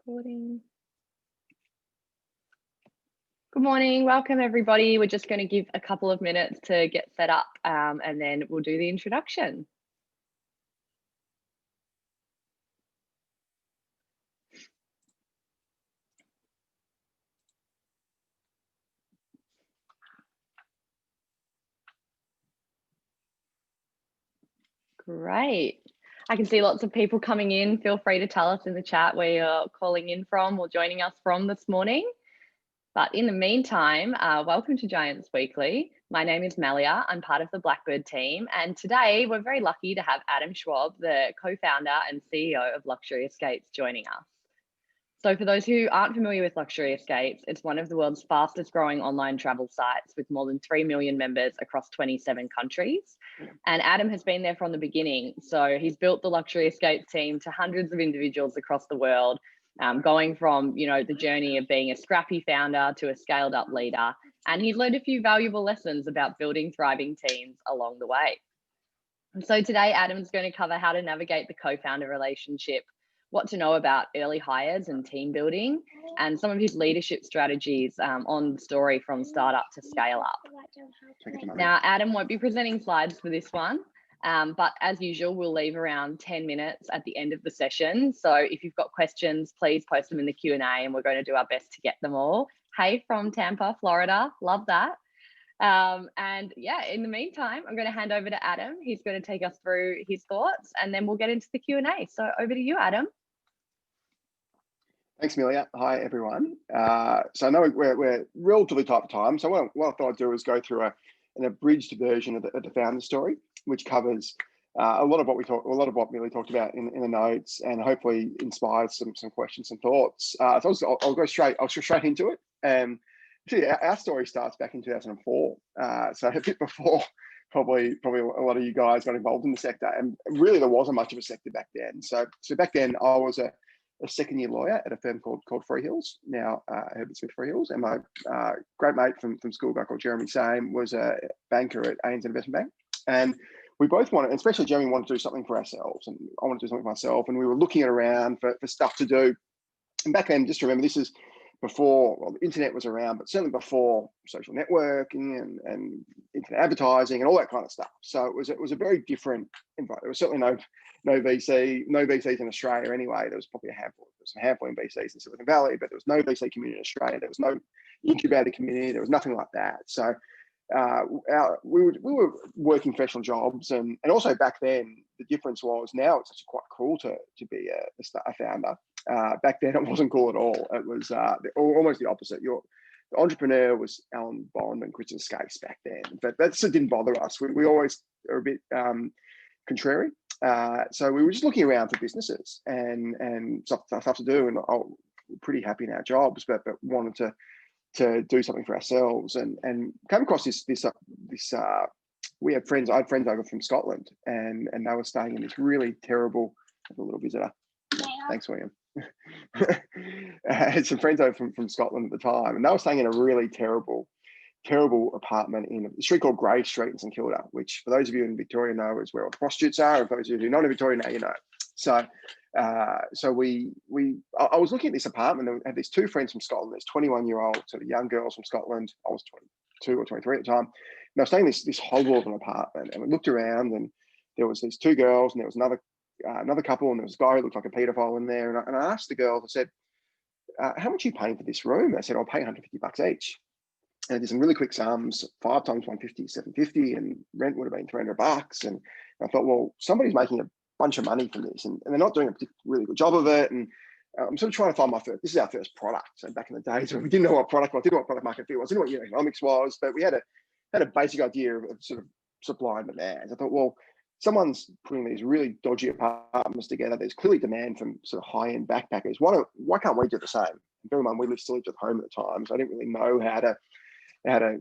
Recording. Good morning, welcome everybody. We're just going to give a couple of minutes to get set up and then we'll do the introduction. Great. I can see lots of people coming in. Feel free to tell us in the chat where you're calling in from or joining us from this morning. But in the meantime, welcome to Giants Weekly. My name is Malia. I'm part of the Blackbird team. And today we're very lucky to have Adam Schwab, the co-founder and CEO of Luxury Escapes, joining us. So for those who aren't familiar with Luxury Escapes, it's one of the world's fastest growing online travel sites with more than 3 million members across 27 countries. And Adam has been there from the beginning. So he's built the Luxury Escapes team to hundreds of individuals across the world, going from, the journey of being a scrappy founder to a scaled up leader. And he's learned a few valuable lessons about building thriving teams along the way. And so today, Adam's going to cover how to navigate the co-founder relationship, what to know about early hires and team building, and some of his leadership strategies on the story from startup to scale up. Now, Adam won't be presenting slides for this one, but as usual, we'll leave around 10 minutes at the end of the session. So if you've got questions, please post them in the Q&A and we're going to do our best to get them all. Hey, from Tampa, Florida, love that. And yeah, in the meantime, I'm going to hand over to Adam. He's going to take us through his thoughts and then we'll get into the Q&A. So over to you, Adam. Thanks, Amelia. Hi, everyone. So I know we're relatively tight for time. So what I thought I'd do is go through an abridged version of the founder story, which covers a lot of what Amelia talked about in the notes, and hopefully inspires some questions and thoughts. So I'll go straight into it. Actually, our story starts back in 2004. So a bit before probably a lot of you guys got involved in the sector, and really there wasn't much of a sector back then. So back then I was a second-year lawyer at a firm called Freehills, now Herbert Smith Freehills, and my great mate from school, a guy called Jeremy Same, was a banker at ANZ Investment Bank. And we both wanted, especially Jeremy, wanted to do something for ourselves, and I wanted to do something for myself, and we were looking around for stuff to do. And back then, just remember, this is before, well, the internet was around, but certainly before social networking and internet advertising and all that kind of stuff. So it was a very different environment. There was certainly no VCs in Australia anyway. There was probably a handful in VCs in Silicon Valley, but there was no VC community in Australia. There was no incubator community. There was nothing like that. So we were working professional jobs, and also back then the difference was, now it's actually quite cool to be a founder. Back then it wasn't cool at all. It was almost the opposite. The entrepreneur was Alan Bond and Christian Skase back then, but that didn't bother us. We always are a bit contrary. So we were just looking around for businesses and stuff to do, and we're pretty happy in our jobs, but wanted to do something for ourselves, and came across this. I had friends over from Scotland, and they were staying in this really terrible. A little visitor. Thanks, William. I had some friends over from Scotland at the time, and they were staying in a really terrible apartment in a street called Grey Street in St Kilda, which for those of you in Victoria know is where all the prostitutes are, and for those of you who are not in Victoria now, you know. So I was looking at this apartment, and I had these two friends from Scotland, this 21-year-old sort of young girls from Scotland. I was 22 or 23 at the time. And they were staying in this hobble of an apartment, and we looked around, and there was these two girls, and there was another couple, and there was a guy who looked like a paedophile in there. And I asked the girls, I said, how much are you paying for this room? I said, I'll pay $150 each. And I did some really quick sums, 5 times 150, 750, and rent would have been $300. And I thought, well, somebody's making a bunch of money from this, and they're not doing a really good job of it. And I'm sort of trying to find this is our first product. So back in the days when we didn't know what product was, didn't know what product market fit was, didn't know what economics was, but we had a basic idea of sort of supply and demand. I thought, well, someone's putting these really dodgy apartments together. There's clearly demand from sort of high-end backpackers. Why can't we do the same? Bear in mind, we still lived at home at the time, so I didn't really know how to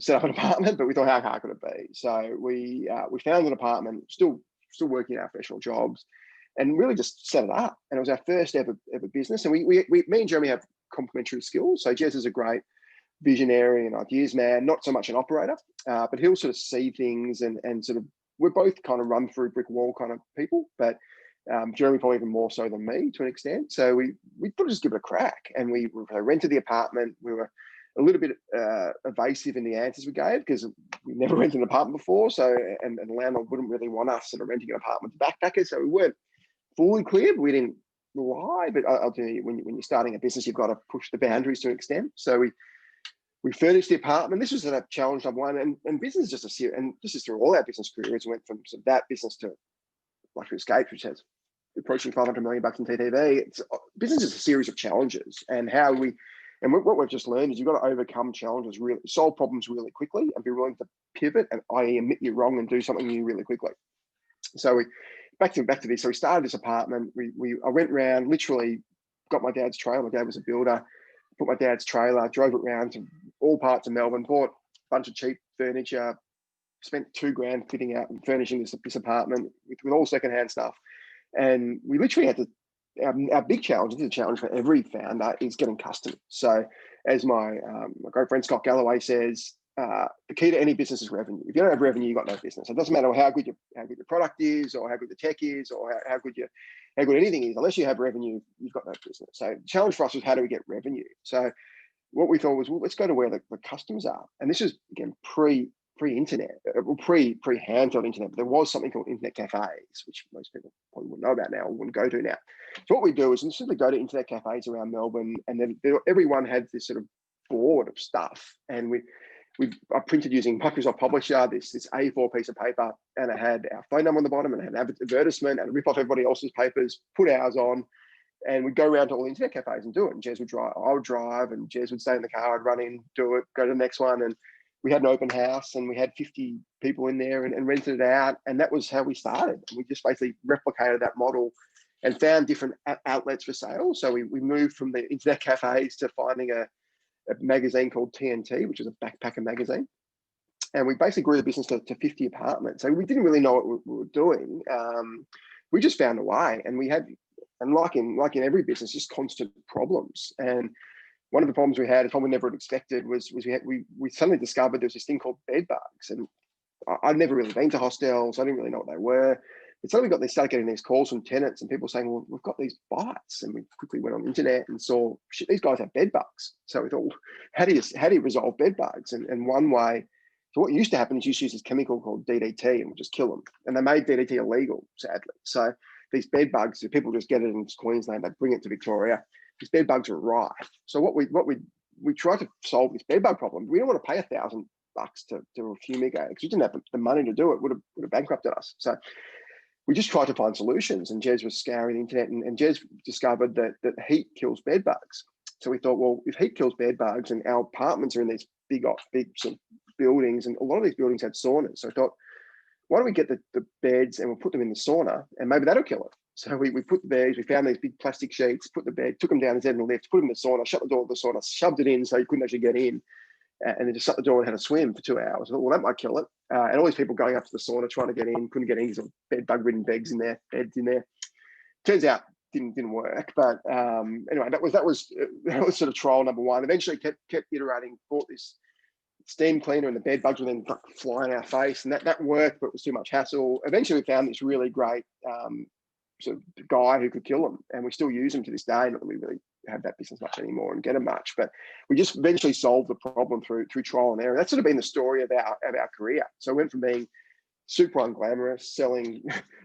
set up an apartment, but we thought, how hard could it be? So we found an apartment, still working our professional jobs, and really just set it up. And it was our first ever business. And me and Jeremy have complementary skills. So Jez is a great visionary and ideas man, not so much an operator, but he'll sort of see things and sort of, we're both kind of run through brick wall kind of people, but Jeremy probably even more so than me to an extent. So we thought just give it a crack, and we rented the apartment. We were a little bit evasive in the answers we gave because we never rented an apartment before. So and the landlord wouldn't really want us sort of renting an apartment to backpackers. So we weren't fully clear, but we didn't lie. But I'll tell you, when you're starting a business, you've got to push the boundaries to an extent. So we furnished the apartment. This was a challenge number one, and business is just a series, and this is through all our business careers. We went from sort of that business to Luxury Escapes, which has approaching $500 million in TTV. Business is a series of challenges, and what we've just learned is you've got to overcome challenges, really solve problems really quickly, and be willing to pivot and i.e. admit you're wrong and do something new really quickly. So we back to this. So we started this apartment. I went around, literally got my dad's trailer. My dad was a builder. Put my dad's trailer, drove it around to all parts of Melbourne, bought a bunch of cheap furniture, spent $2,000 fitting out and furnishing this apartment with all secondhand stuff. And we literally had to, our big challenge, this is a challenge for every founder, is getting customers. So as my great friend Scott Galloway says, the key to any business is revenue. If you don't have revenue, you've got no business. It doesn't matter how good your product is, or how good the tech is, or how good anything is. Unless you have revenue, you've got no business. So the challenge for us was, how do we get revenue? So what we thought was, well, let's go to where the customers are. And this is, again, pre-internet, pre-handheld internet, but there was something called internet cafes, which most people probably wouldn't know about now, or wouldn't go to now. So what we do is simply go to internet cafes around Melbourne, and then everyone had this sort of board of stuff, and I printed using Microsoft Publisher this A4 piece of paper, and it had our phone number on the bottom, and it had an advertisement, and rip off everybody else's papers, put ours on, and we'd go around to all the internet cafes and do it. And Jez would drive, I would drive, and Jez would stay in the car, I'd run in, do it, go to the next one. And we had an open house, and we had 50 people in there and rented it out. And that was how we started. And we just basically replicated that model and found different outlets for sale. So we moved from the internet cafes to finding a magazine called TNT, which is a backpacker magazine. And we basically grew the business to 50 apartments. So we didn't really know what we were doing. We just found a way, and we had, and like in every business, just constant problems. And one of the problems we had, a problem we never expected, was we suddenly discovered there was this thing called bed bugs. And I'd never really been to hostels. I didn't really know what they were. But suddenly started getting these calls from tenants and people saying, well, we've got these bites. And we quickly went on the internet and saw, shit, these guys have bed bugs. So we thought, well, how do you resolve bed bugs? And one way, so what used to happen is you use this chemical called DDT and we'll just kill them. And they made DDT illegal, sadly. So these bed bugs, people just get it in Queensland, they bring it to Victoria. These bed bugs are rife. So what we tried to solve this bed bug problem. We don't want to pay $1,000 to do a fumigate because we didn't have the money to do it. Would have bankrupted us. So we just tried to find solutions, and Jez was scouring the internet, and Jez discovered that heat kills bed bugs. So we thought, well, if heat kills bed bugs and our apartments are in these big sort of buildings, and a lot of these buildings had saunas. So I thought, why don't we get the beds and we'll put them in the sauna, and maybe that'll kill it. So we put the beds, we found these big plastic sheets, put the bed, took them down the in the lift, put them in the sauna, shut the door of the sauna, shoved it in so you couldn't actually get in, and then just shut the door and had a swim for 2 hours. I thought, well, that might kill it. And all these people going up to the sauna trying to get in, couldn't get in because of bed bug-ridden beds in there. Turns out didn't work. But anyway, that was sort of trial number one. Eventually kept iterating, bought this steam cleaner, and the bed bugs would then fly in our face, and that worked, but it was too much hassle. Eventually we found this really great sort of guy who could kill them, and we still use them to this day. Not that we really have that business much anymore and get them much, but we just eventually solved the problem through trial and error. That's sort of been the story of our career. So we went from being super unglamorous, selling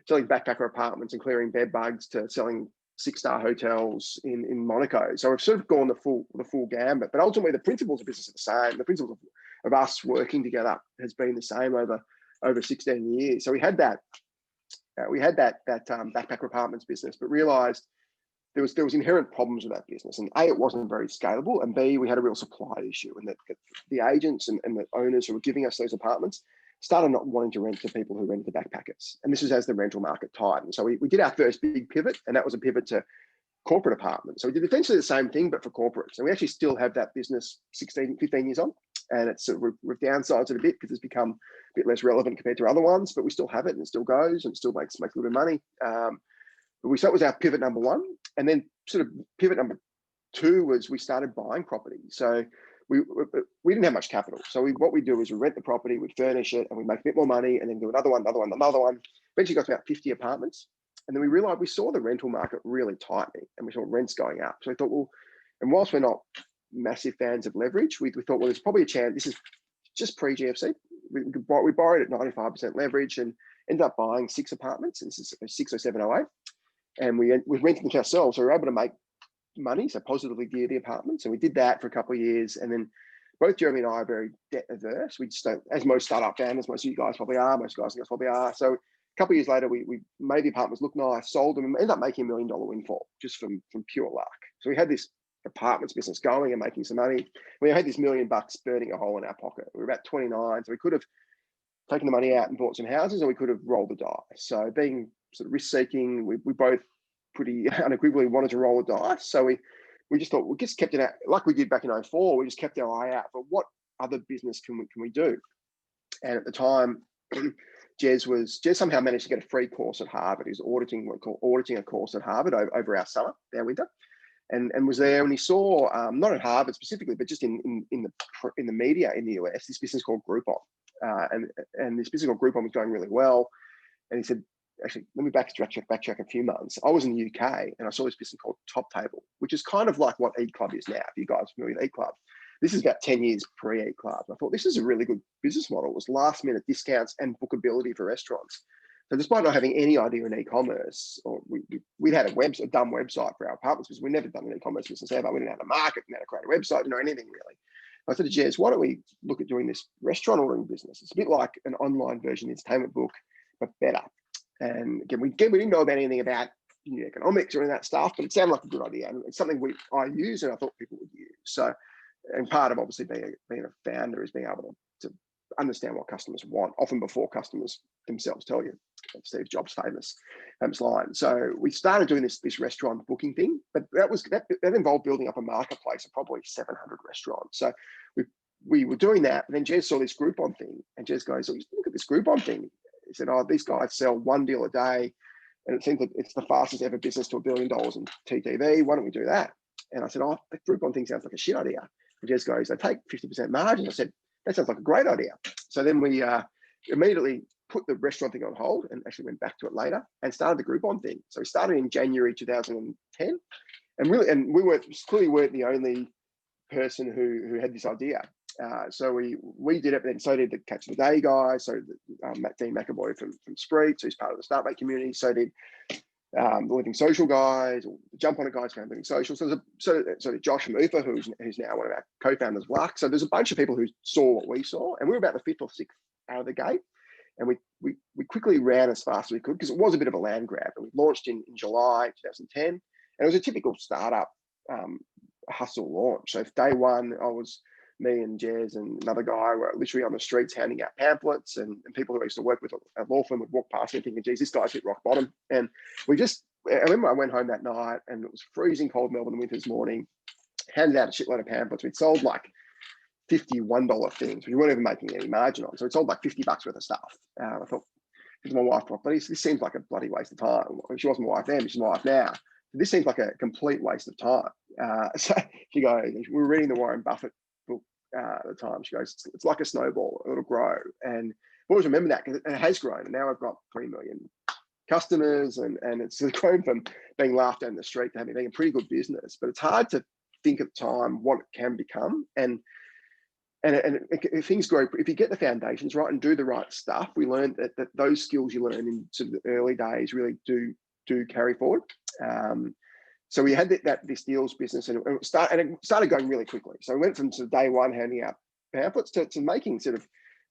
backpacker apartments and clearing bed bugs, to selling 6-star hotels in Monaco. So we've sort of gone the full gambit, but ultimately the principles of business are the same. The principles of us working together has been the same over 16 years. So we had that backpacker apartments business, but realized there was inherent problems with that business. And A, it wasn't very scalable, and B, we had a real supply issue, and that the agents and the owners who were giving us those apartments started not wanting to rent to people who rented to backpackers. And this was as the rental market tightened. So we did our first big pivot, and that was a pivot to corporate apartments. So we did essentially the same thing, but for corporates. And we actually still have that business 15 years on. And it's we've downsized it a bit because it's become a bit less relevant compared to other ones, but we still have it, and it still goes, and it still makes a little bit of money. But that was our pivot number one. And then sort of pivot number two was we started buying property. So we didn't have much capital. So what we do is we rent the property, we furnish it, and we make a bit more money, and then do another one. Eventually got to about 50 apartments. And then we realized we saw the rental market really tightening, and we saw rents going up. So we thought, well, and whilst we're not massive fans of leverage, we thought, well, there's probably a chance. This is just pre-GFC. We borrowed at 95% leverage and ended up buying 6 apartments. And this is 6 or 7 or 8. And we rented them ourselves. So we were able to make money, so positively gear the apartments. And we did that for a couple of years. And then both Jeremy and I are very debt averse. We just don't, as most startup founders, most of you guys probably are, most guys and girls probably are. So a couple of years later, we made the apartments look nice, sold them, and ended up making $1 million windfall just from pure luck. So we had this apartments business going and making some money. We had this $1 million burning a hole in our pocket. We were about 29, so we could have taken the money out and bought some houses, or we could have rolled the dice. So being sort of risk seeking, we both pretty unequivocally wanted to roll the dice. So we just thought we just kept it out, like we did back in 2004. We just kept our eye out for what other business can we do. And at the time, Jez somehow managed to get a free course at Harvard. He was auditing a course at Harvard over our summer, our winter, and was there. And he saw, not at Harvard specifically, but just in the media in the US, this business called Groupon, and this business called Groupon was going really well. And he said, actually, let me backtrack a few months. I was in the UK and I saw this business called Top Table, which is kind of like what Eat Club is now. If you guys are familiar with Eat Club, this is about 10 years pre-Eat Club. I thought this is a really good business model. It was last minute discounts and bookability for restaurants. So despite not having any idea in e-commerce, or we'd had a dumb website for our apartments because we'd never done an e-commerce business ever. We didn't know how to market, we didn't know how to create a website, didn't know anything really. I said to Jez, why don't we look at doing this restaurant ordering business? It's a bit like an online version of the entertainment book, but better. And again, we didn't know about anything about economics or any of that stuff, but it sounded like a good idea. And it's something I use and I thought people would use. So, and part of obviously being a founder is being able to understand what customers want, often before customers themselves tell you. That's Steve Jobs' famous line. So we started doing this restaurant booking thing, but that involved building up a marketplace of probably 700 restaurants. So we were doing that, and then Jez saw this Groupon thing, and Jez goes, "Oh, look at this Groupon thing." He said, "Oh, these guys sell 1 deal a day, and it seems that it's the fastest ever business to $1 billion in TTV. Why don't we do that?" And I said, "Oh, the Groupon thing sounds like a shit idea." And Jez goes, "They take 50% margin." I said, "That sounds like a great idea." So then we immediately put the restaurant thing on hold and actually went back to it later and started the Groupon thing. So we started in January 2010, and we clearly weren't the only person who had this idea. So we did it, but then so did the Catch of the Day guys. So Dean McAvoy from Spreet, who's part of the Startmate community. So did the Living Social guys, or the Jump On It guys, Living Social. So did Josh Mutha, who's now one of our co-founders of Luck. So there's a bunch of people who saw what we saw, and we were about the 5th or 6th out of the gate. And we quickly ran as fast as we could because it was a bit of a land grab. And we launched in July 2010, and it was a typical startup hustle launch. So day one, me and Jez and another guy were literally on the streets handing out pamphlets, and people who I used to work with at law firm would walk past me thinking, geez, this guy's hit rock bottom. And I remember I went home that night and it was freezing cold Melbourne winter's morning, handed out a shitload of pamphlets. We'd sold like $51 things. We weren't even making any margin on. So it sold like $50 worth of stuff. I thought, because my wife thought, but this seems like a bloody waste of time. She wasn't my wife then, she's my wife now. This seems like a complete waste of time. So she goes, we were reading the Warren Buffett book at the time. She goes, it's like a snowball, it'll grow. And I always remember that because it has grown. And now I've got 3 million customers, and it's grown from being laughed at in the street to having being a pretty good business. But it's hard to think at the time what it can become. And if things grow, if you get the foundations right and do the right stuff, we learned that those skills you learn in sort of the early days really do carry forward. So we had this deals business, and it started going really quickly. So we went from sort of day one handing out pamphlets to making sort of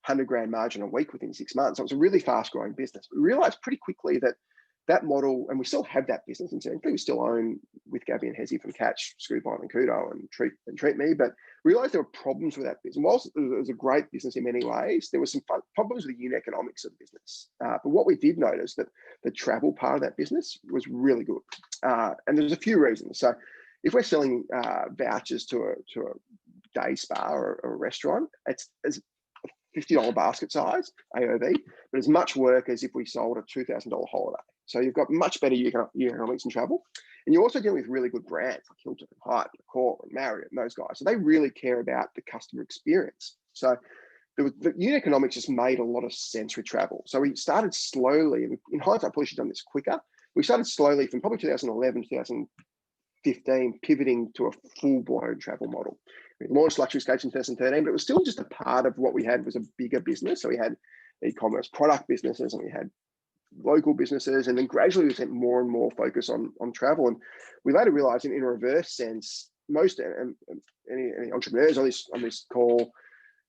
100 grand margin a week within 6 months. So it was a really fast growing business. We realized pretty quickly that model, and we still have that business, and we still own with Gabby and Hezi from Catch, Scoop On and Kudo and Treat Me, but realized there were problems with that business. Whilst it was a great business in many ways, there were some problems with the unit economics of the business. But what we did notice that the travel part of that business was really good. And there's a few reasons. So if we're selling vouchers to a day spa or a restaurant, it's a $50 basket size AOV, but as much work as if we sold a $2,000 holiday. So you've got much better economics in travel. And you're also dealing with really good brands like Hilton and Hyatt, Accor and Marriott and those guys. So they really care about the customer experience. So the unit economics just made a lot of sense with travel. So we started slowly, and in hindsight, I probably should have done this quicker, we started slowly from probably 2011, 2015, pivoting to a full-blown travel model. We launched Luxury Escapes in 2013, but it was still just a part of what we had was a bigger business. So we had e-commerce product businesses and we had local businesses, and then gradually we sent more and more focus on travel. And we later realized in a reverse sense, most any entrepreneurs on this call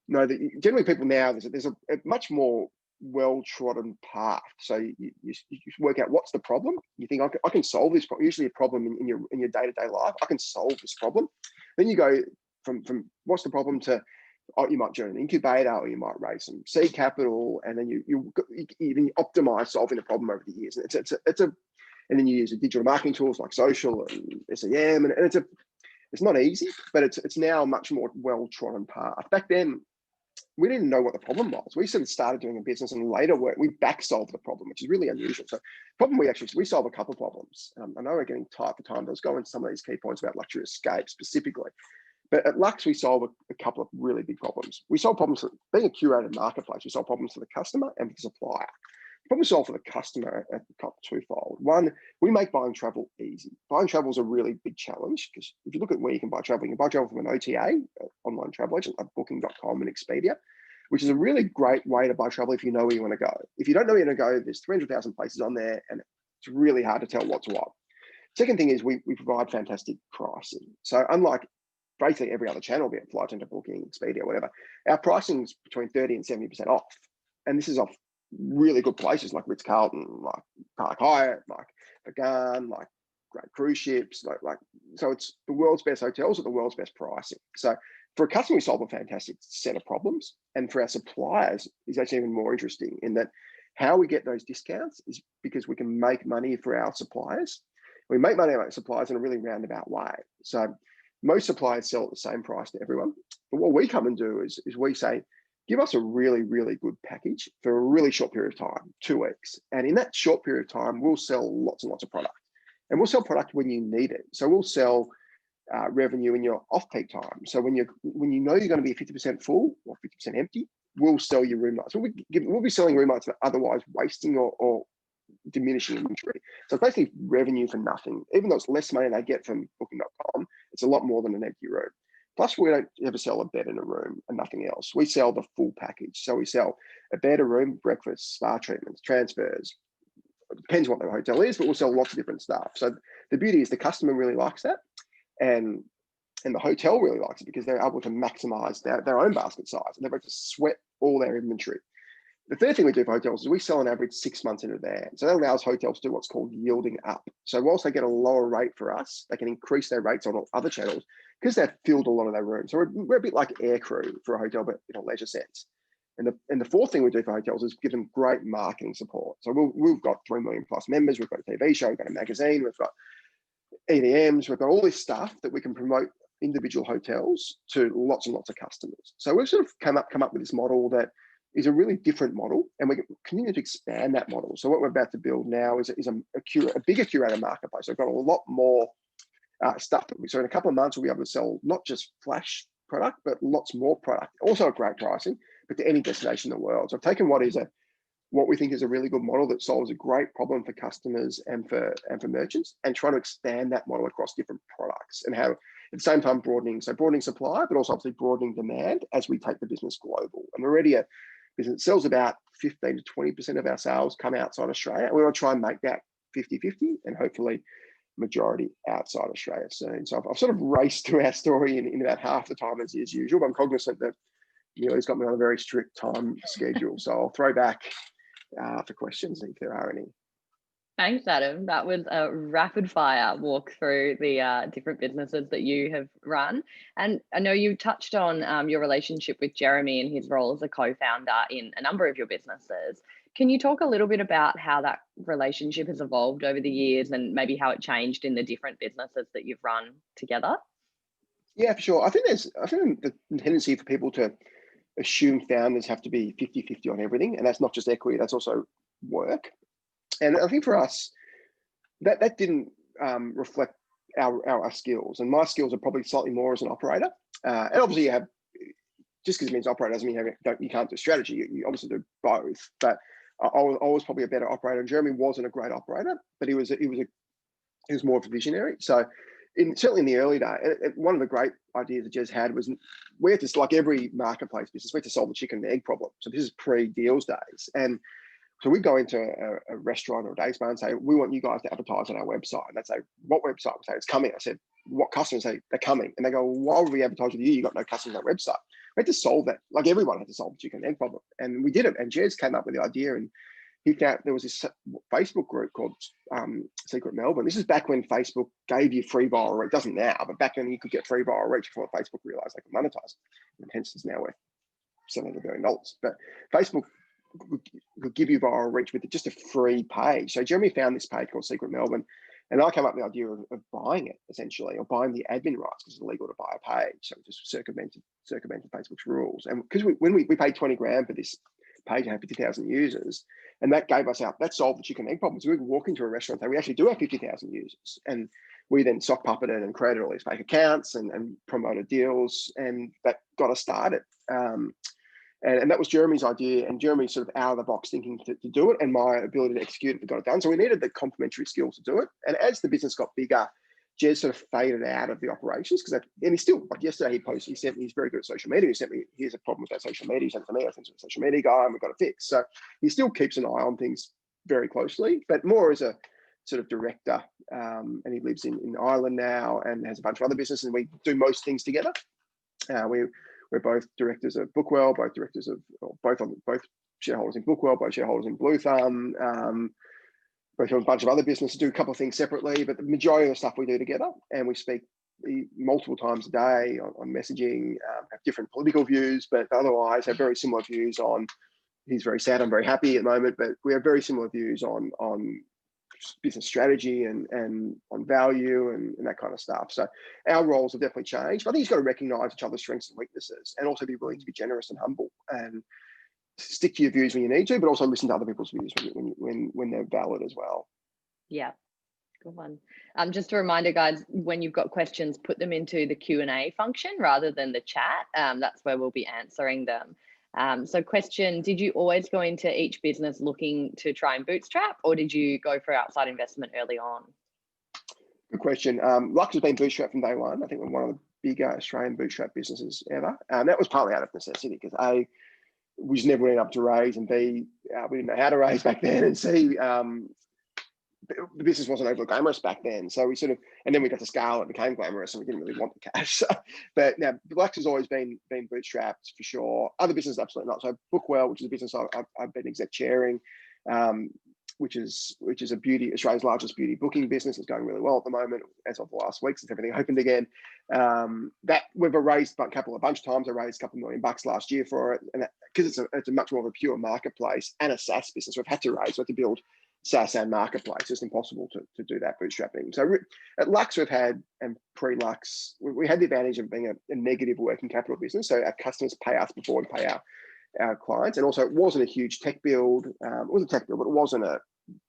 know that generally people now, there's a much more well-trodden path. So you work out what's the problem. You think I can solve this problem. Usually a problem in your day-to-day life. I can solve this problem. Then you go from what's the problem to you might join an incubator, or you might raise some seed capital, and then you optimize solving the problem over the years. And then you use the digital marketing tools like social and SEM, and it's not easy, but it's now a much more well-trodden path. Back then, we didn't know what the problem was. We sort of started doing a business, and later we back solved the problem, which is really unusual. So problem we solve a couple of problems. I know we're getting tight for time, but let's go into some of these key points about Luxury Escape specifically. But at Lux, we solve a couple of really big problems. We solve problems, being a curated marketplace, we solve problems for the customer and for the supplier. The problem we solve for the customer are twofold. One, we make buying travel easy. Buying travel is a really big challenge, because if you look at where you can buy travel, you can buy travel from an OTA, online travel agent, like Booking.com and Expedia, which is a really great way to buy travel if you know where you want to go. If you don't know where you want to go, there's 300,000 places on there, and it's really hard to tell what's what. Second thing is we provide fantastic pricing. So unlike basically every other channel, be it Flight Centre, Booking, Expedia, whatever, our pricing is between 30 and 70% off. And this is off really good places like Ritz-Carlton, like Park Hyatt, like Pagan, like great cruise ships, so it's the world's best hotels at the world's best pricing. So for a customer, we solve a fantastic set of problems. And for our suppliers, it's actually even more interesting in that how we get those discounts is because we can make money for our suppliers. We make money on our suppliers in a really roundabout way. So most suppliers sell at the same price to everyone. But what we come and do is we say, give us a really, really good package for a really short period of time, 2 weeks. And in that short period of time, we'll sell lots and lots of product. And we'll sell product when you need it. So we'll sell revenue in your off-peak time. So when you know you're going to be 50% full or 50% empty, we'll sell you room nights. We'll be selling room nights that are otherwise wasting or diminishing inventory. So it's basically revenue for nothing. Even though it's less money they get from Booking.com, it's a lot more than an empty room. Plus, we don't ever sell a bed in a room and nothing else. We sell the full package. So we sell a bed, a room, breakfast, spa treatments, transfers. It depends what the hotel is, but we'll sell lots of different stuff. So the beauty is the customer really likes that. And the hotel really likes it because they're able to maximize their own basket size, and they're able to sweat all their inventory. The third thing we do for hotels is we sell on average 6 months in advance. So that allows hotels to do what's called yielding up. So whilst they get a lower rate for us, they can increase their rates on other channels because they've filled a lot of their rooms. So we're a bit like aircrew for a hotel, but in a leisure sense. And the fourth thing we do for hotels is give them great marketing support. So we've got 3 million plus members. We've got a TV show, we've got a magazine, we've got EDMs, we've got all this stuff that we can promote individual hotels to lots and lots of customers. So we've sort of come up with this model that is a really different model, and we continue to expand that model. So what we're about to build now is a bigger curated marketplace. So we've got a lot more stuff. So in a couple of months, we'll be able to sell not just flash product, but lots more product, also at great pricing, but to any destination in the world. So I've taken what we think is a really good model that solves a great problem for customers and for merchants, and trying to expand that model across different products and have, at the same time, broadening supply, but also obviously broadening demand as we take the business global. And we're already a business that sells about 15 to 20% of our sales come outside Australia. We want to try and make that 50-50 and hopefully majority outside Australia soon. So I've sort of raced through our story in about half the time as usual, but I'm cognizant that he's got me on a very strict time schedule. So I'll throw back for questions if there are any. Thanks, Adam. That was a rapid fire walk through the different businesses that you have run. And I know you touched on your relationship with Jeremy and his role as a co-founder in a number of your businesses. Can you talk a little bit about how that relationship has evolved over the years and maybe how it changed in the different businesses that you've run together? Yeah, for sure. I think the tendency for people to assume founders have to be 50-50 on everything. And that's not just equity, that's also work. And I think for us, that didn't reflect our skills. And my skills are probably slightly more as an operator. And obviously you have, just because it means operator doesn't mean you can't do strategy. You obviously do both. But I was probably a better operator, and Jeremy wasn't a great operator, but he was more of a visionary. So certainly in the early day, one of the great ideas that Jez had was we had to, like every marketplace business, we had to solve the chicken and egg problem. So this is pre-deals days. And so we go into a restaurant or a day spa and say, we want you guys to advertise on our website. And they'd say, what website? We say, it's coming. I said, what customers? Say, they're coming. And they go, well, why would we advertise with you? You got no customers on our website. We had to solve that. Like everyone had to solve the chicken and egg problem. And we did it. And Jez came up with the idea, and he found there was this Facebook group called Secret Melbourne. This is back when Facebook gave you free viral reach. It doesn't now, but back then you could get free viral reach before Facebook realized they could monetize it. And hence it's now worth $700 million. But Facebook would give you viral reach with just a free page. So Jeremy found this page called Secret Melbourne, and I came up with the idea of buying it essentially, or buying the admin rights, because it's illegal to buy a page. So just circumvented Facebook's rules. And because when we paid 20 grand for this page and had 50,000 users, and that gave us that solved the chicken and egg problem. So we could walk into a restaurant and say, we actually do have 50,000 users. And we then sock puppeted and created all these fake accounts and promoted deals, and that got us started. And that was Jeremy's idea, and Jeremy's sort of out of the box thinking to do it, and my ability to execute it to got it done. So we needed the complementary skills to do it. And as the business got bigger, Jez sort of faded out of the operations, because and he still, like yesterday he sent me, he's very good at social media. He sent me, here's a problem with that social media. He sent it to me, I sent it to a social media guy, and we've got it fixed. So he still keeps an eye on things very closely, but more as a sort of director. And he lives in Ireland now and has a bunch of other businesses, and we do most things together. We're both directors of Bookwell, both shareholders in Bookwell, both shareholders in Blue Thumb. Both have a bunch of other businesses, do a couple of things separately, but the majority of the stuff we do together, and we speak multiple times a day on messaging, have different political views, but otherwise have very similar views on, he's very sad, I'm very happy at the moment, but we have very similar views on business strategy and on value and that kind of stuff. So our roles have definitely changed, but I think you've got to recognize each other's strengths and weaknesses, and also be willing to be generous and humble, and stick to your views when you need to, but also listen to other people's views when they're valid as well. Yeah, good one. Just a reminder, guys, when you've got questions, put them into the Q&A function rather than the chat. That's where we'll be answering them. So question, did you always go into each business looking to try and bootstrap, or did you go for outside investment early on? Good question. Lux has been bootstrapped from day one. I think we're one of the bigger Australian bootstrap businesses ever. That was partly out of necessity, because A, we just never went up to raise, and B, we didn't know how to raise back then, and C, the business wasn't overly glamorous back then. So we sort of, and then we got to scale, it became glamorous, and we didn't really want the cash. So, but now Lux has always been bootstrapped for sure. Other businesses, absolutely not. So Bookwell, which is a business I've been exec chairing, which is Australia's largest beauty booking business. It's going really well at the moment, as of the last week since everything opened again. That we've raised capital a bunch of times. I raised a couple $1 million last year for it, and because it's a much more of a pure marketplace and a SaaS business, we've had to build SaaS and marketplace. It's impossible to do that bootstrapping. So at Lux, we've had, and pre-Lux, we had the advantage of being a negative working capital business. So our customers pay us before we pay our clients. And also it wasn't a huge tech build. It was a tech build, but it wasn't a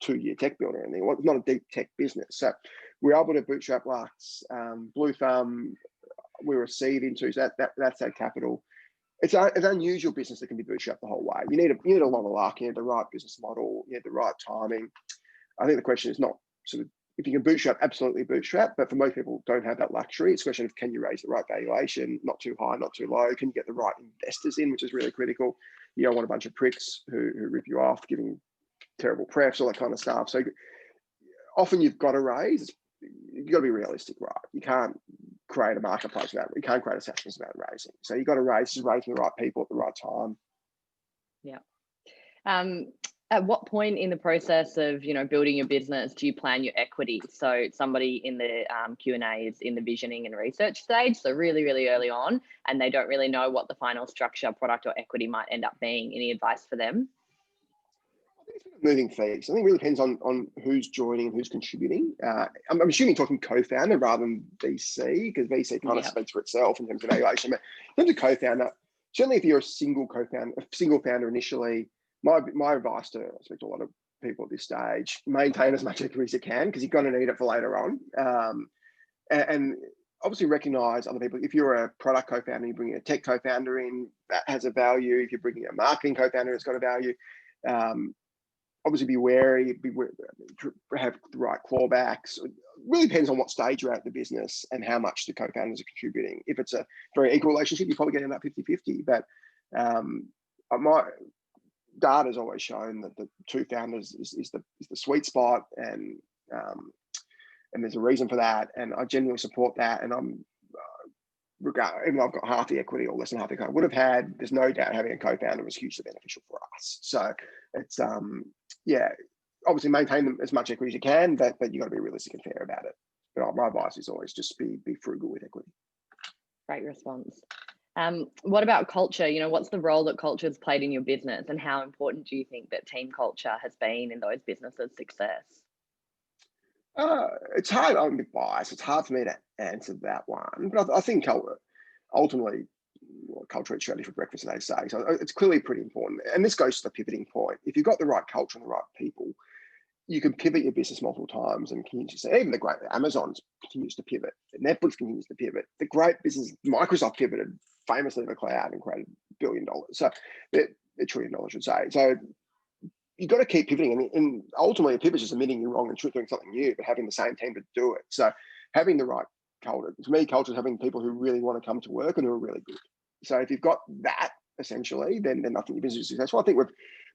2-year tech build or anything. It was not a deep tech business. So we were able to bootstrap Lux. Blue Thumb, we were a seed into, so that's our capital. It's an unusual business that can be bootstrapped the whole way. You need a lot of luck. You need the right business model. You need the right timing. I think the question is not sort of, if you can bootstrap, absolutely bootstrap. But for most people, don't have that luxury. It's a question of, can you raise the right valuation? Not too high, not too low. Can you get the right investors in, which is really critical? You don't want a bunch of pricks who rip you off, giving terrible prefs, all that kind of stuff. So often you've got to raise. You've got to be realistic, right? You can't create a marketplace you can't create a SaaS business without raising. So you've got to raising the right people at the right time. Yeah. At what point in the process of building your business do you plan your equity? So somebody in the Q&A is in the visioning and research stage, so really, really early on, and they don't really know what the final structure, product or equity might end up being. Any advice for them? I think it's moving fees. I think it really depends on who's joining and who's contributing. I'm assuming talking co-founder rather than VC, because VC kind of speaks for itself in terms of valuation. But in terms of co-founder, certainly if you're a single founder initially, my advice to, I speak to a lot of people at this stage, maintain as much equity as you can, because you're going to need it for later on. And obviously recognize other people. If you're a product co-founder, you bring a tech co-founder in, that has a value. If you're bringing a marketing co-founder, it's got a value. obviously be wary, have the right clawbacks. It really depends on what stage you're at in the business and how much the co-founders are contributing. If it's a very equal relationship, you're probably getting that 50-50. But my data has always shown that the two founders is the sweet spot, and there's a reason for that. And I genuinely support that. And I'm even though I've got half the equity or less than half the equity I would have had, there's no doubt having a co-founder was hugely beneficial for us. So it's yeah, obviously maintain them as much equity as you can, but you got to be realistic and fair about it. But my advice is always just be frugal with equity. Great response. What about culture? What's the role that culture has played in your business, and how important do you think that team culture has been in those businesses' success? It's hard. I'm a bit biased. It's hard for me to answer that one, but I think ultimately, culture eats strategy for breakfast, they say. So it's clearly pretty important. And this goes to the pivoting point. If you've got the right culture and the right people, you can pivot your business multiple times and continue to say, even the great Amazon continues to pivot, Netflix continues to pivot. The great business, Microsoft pivoted famously in the cloud and created $1 billion. So they're $1 trillion, I should say. So you've got to keep pivoting. And ultimately, a pivot is just admitting you're wrong and doing something new, but having the same team to do it. So having the right culture, to me, culture is having people who really want to come to work and who are really good. So if you've got that, essentially, then I think your business is successful. I think we've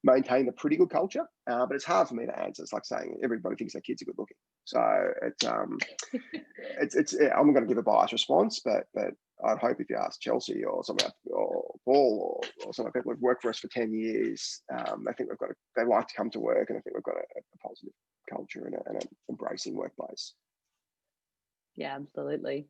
maintained a pretty good culture, but it's hard for me to answer. It's like saying everybody thinks their kids are good looking. So it's I'm going to give a biased response, but I'd hope if you ask Chelsea or someone or Paul or some of the people who've worked for us for 10 years, I think they like to come to work, and I think we've got a positive culture and an embracing workplace. Yeah, absolutely.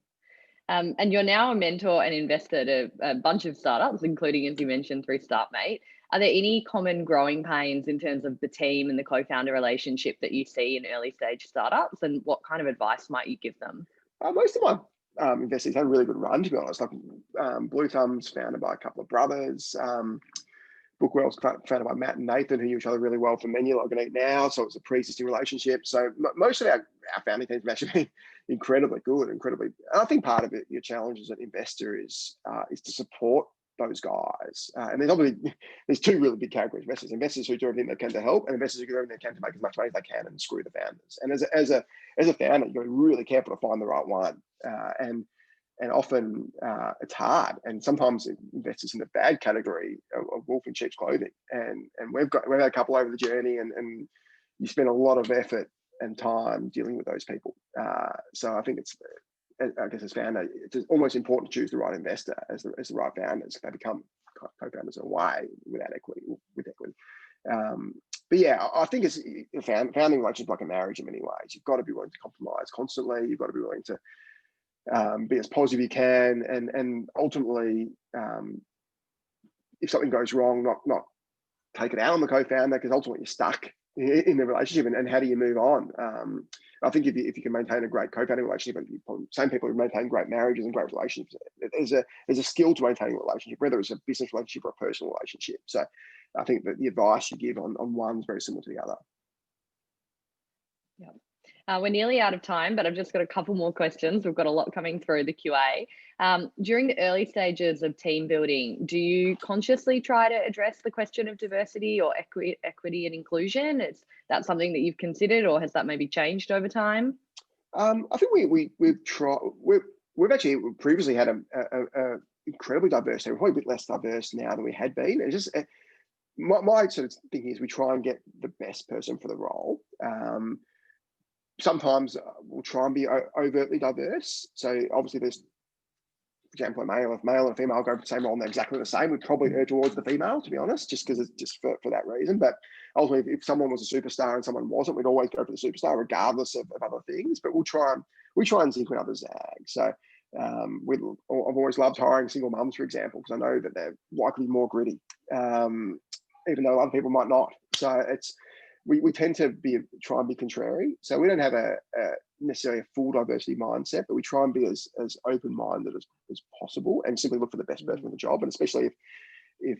And you're now a mentor and investor to a bunch of startups, including, as you mentioned, through StartMate. Are there any common growing pains in terms of the team and the co-founder relationship that you see in early stage startups, and what kind of advice might you give them? Most of my investors had a really good run, to be honest. Like Blue Thumb's founded by a couple of brothers. Bookwell's founded by Matt and Nathan, who knew each other really well from Menu Log and Eat Now. So it's a pre-existing relationship. So most of our founding teams have actually been incredibly good, and I think part of it, your challenge as an investor is to support those guys. And there's two really big categories of investors who do everything they can to help, and investors who do everything they can to make as much money as they can and screw the founders. And as a founder, you've got to be really careful to find the right one. And often it's hard. And sometimes investors in the bad category of wolf in sheep's clothing. And we've had a couple over the journey, and you spend a lot of effort and time dealing with those people. So I think I guess as founder, it's almost important to choose the right investor as the right founders. They become co-founders in a way with equity. But yeah, I think it's a founding relationship like a marriage in many ways. You've got to be willing to compromise constantly. You've got to be willing to be as positive as you can, and ultimately, if something goes wrong, not take it out on the co-founder, because ultimately you're stuck in the relationship. And how do you move on? I think if you can maintain a great co-founding relationship, and same people who maintain great marriages and great relationships, there's a skill to maintaining a relationship, whether it's a business relationship or a personal relationship. So I think that the advice you give on one is very similar to the other. Yeah. We're nearly out of time, but I've just got a couple more questions. We've got a lot coming through the QA. During the early stages of team building, do you consciously try to address the question of diversity or equity and inclusion? Is that something that you've considered, or has that maybe changed over time? I think we've tried. We've actually previously had a incredibly diverse team. We're probably a bit less diverse now than we had been. It's just my sort of thinking is we try and get the best person for the role. Sometimes we'll try and be overtly diverse. So obviously there's, for example, if male and a female go for the same role and they're exactly the same, we'd probably err towards the female, to be honest, just because it's just for that reason. But ultimately, if someone was a superstar and someone wasn't, we'd always go for the superstar regardless of other things. But we try and see when others zag. So I've always loved hiring single mums, for example, because I know that they're likely more gritty, even though other people might not. So we tend to try and be contrary. So we don't have a necessarily a full diversity mindset, but we try and be as open-minded as possible, and simply look for the best person for the job. And especially if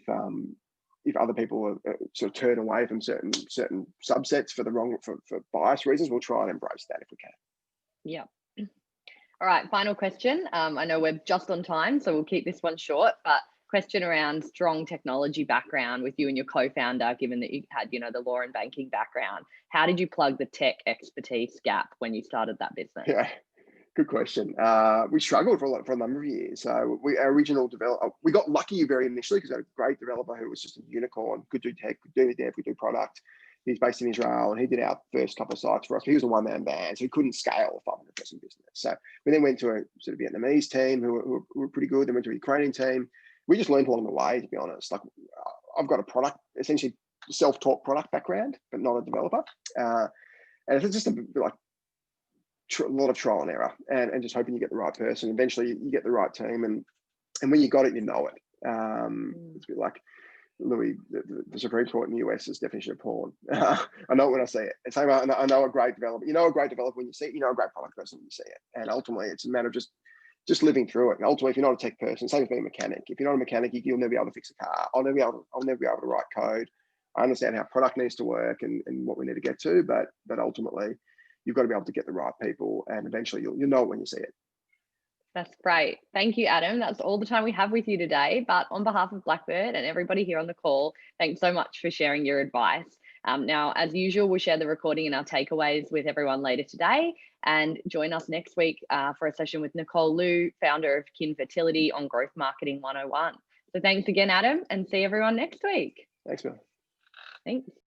other people are sort of turn away from certain subsets for bias reasons, we'll try and embrace that if we can. Yeah. All right, final question. I know we're just on time, so we'll keep this one short, but question around strong technology background with you and your co-founder, given that you had, the law and banking background. How did you plug the tech expertise gap when you started that business? Yeah, good question. We struggled for a number of years. So our original developer, we got lucky very initially because we had a great developer who was just a unicorn, could do tech, could do dev, could do product. He's based in Israel, and he did our first couple of sites for us. He was a one-man band, so he couldn't scale a 500-person business. So we then went to a sort of Vietnamese team who were pretty good. Then went to a Ukrainian team. We just learned along the way, to be honest. Like, I've got a product, essentially self-taught product background, but not a developer. And it's just a lot of trial and error, and just hoping you get the right person. Eventually, you get the right team, and when you got it, you know it. It's a bit like Louis, the Supreme Court in the US's definition of porn. I know it when I see it. It's same. I know a great developer. You know a great developer when you see it. You know a great product person when you see it. And ultimately, it's a matter of just living through it. And ultimately, if you're not a tech person, same as being a mechanic. If you're not a mechanic, you'll never be able to fix a car. I'll never be able to write code. I understand how product needs to work and what we need to get to, but ultimately, you've got to be able to get the right people, and eventually you'll know it when you see it. That's great. Thank you, Adam. That's all the time we have with you today. But on behalf of Blackbird and everybody here on the call, thanks so much for sharing your advice. Now, as usual, we'll share the recording and our takeaways with everyone later today. And join us next week for a session with Nicole Liu, founder of Kin Fertility, on Growth Marketing 101. So thanks again, Adam, and see everyone next week. Thanks, Bill. Thanks.